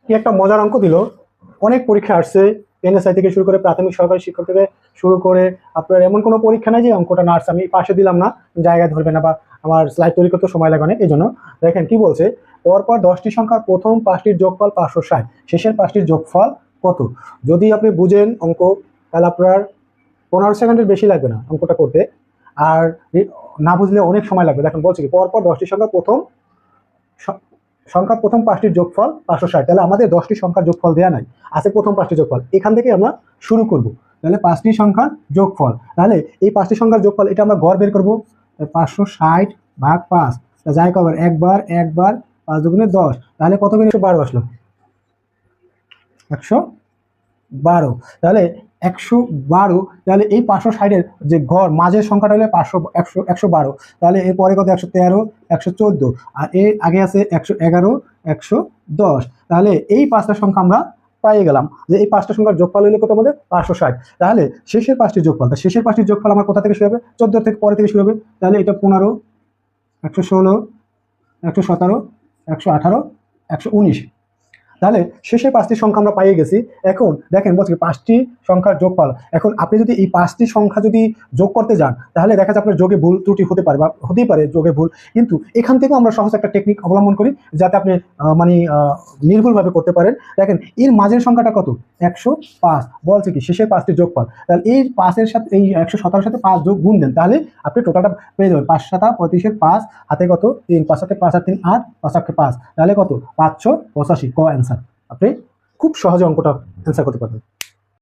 কি একটা মজার অঙ্ক দিল। অনেক পরীক্ষা আসছে, এনএসআই থেকে শুরু করে প্রাথমিক সরকারি শিক্ষক থেকে শুরু করে আপনার এমন কোনো পরীক্ষা নাই যে অঙ্কটা না আসছে। আমি পাশে দিলাম না, জায়গায় ধরবে না বা আমার স্লাইড তৈরি করতে সময় লাগে অনেক, এই জন্য দেখেন কি বলছে। পরপর 10টি সংখ্যার প্রথম 5টির যোগফল 560, শেষের 5টির যোগফল কত? যদি আপনি বুঝেন অঙ্ক, তাহলে আপনার 15 সেকেন্ডের বেশি লাগবে না অঙ্কটা করতে। আর না বুঝলে অনেক সময় লাগবে। দেখেন বলছে কি, পরপর 10টি সংখ্যার সংখ্যার প্রথম 5টির যোগফল 560। তাহলে আমাদের 10টি সংখ্যার যোগফল দেওয়া নাই, আছে প্রথম 5টি যোগফল। এখান থেকে আমরা শুরু করব। তাহলে 5টি সংখ্যার যোগফল, তাহলে এই 5টি সংখ্যার যোগফল এটা আমরা গড় বের করবো। 560 ভাগ 5, যাই কবার একবার একবার 5 দুগুণে 10, তাহলে কত বের 112 আসলো। 112, তাহলে 112। তাহলে এই 560-এর যে গড় মাঝের সংখ্যাটা হলে 112, তাহলে এরপরে কত 113, 114, আর এর আগে আছে 111, 110। তাহলে এই 5টা সংখ্যা আমরা পাইয়ে গেলাম যে এই 5টা সংখ্যার যোগফল হলে কত আমাদের 560। তাহলে শেষের 5টি যোগফল, শেষের 5টির যোগফল আমার কোথা থেকে শুরু হবে? 14 থেকে পরে থেকে শুরু হবে। তাহলে এটা 15, 116, 117, 118, 119। তাহলে শেষে 5টি সংখ্যা আমরা পাইয়ে গেছি। এখন দেখেন বলছি 5টি সংখ্যার যোগফল। এখন আপনি যদি এই 5টি সংখ্যা যদি যোগ করতে যান, তাহলে দেখা যাচ্ছে আপনার যোগে ভুল ত্রুটি হতে পারে বা হতেই পারে যোগে ভুল। কিন্তু এখান থেকেও আমরা সহজ একটা টেকনিক অবলম্বন করি যাতে আপনি মানে নির্ভুলভাবে করতে পারেন। দেখেন এর মাঝের সংখ্যাটা কত? 105। বলছে কি শেষের 5টি যোগফল। তাহলে এই 5-এর সাথে এই 117-এর সাথে 5 যোগ গুণ দেন, তাহলে আপনি টোটালটা পেয়ে যাবেন। 5 7 35-এর 5, হাতে কত 3, 5 7 5 আর 3 8, 5 8 5, তাহলে কত 585 ক অ্যান্সার। আপনি খুব সহজে অঙ্কটা অ্যান্সার করতে পারবেন।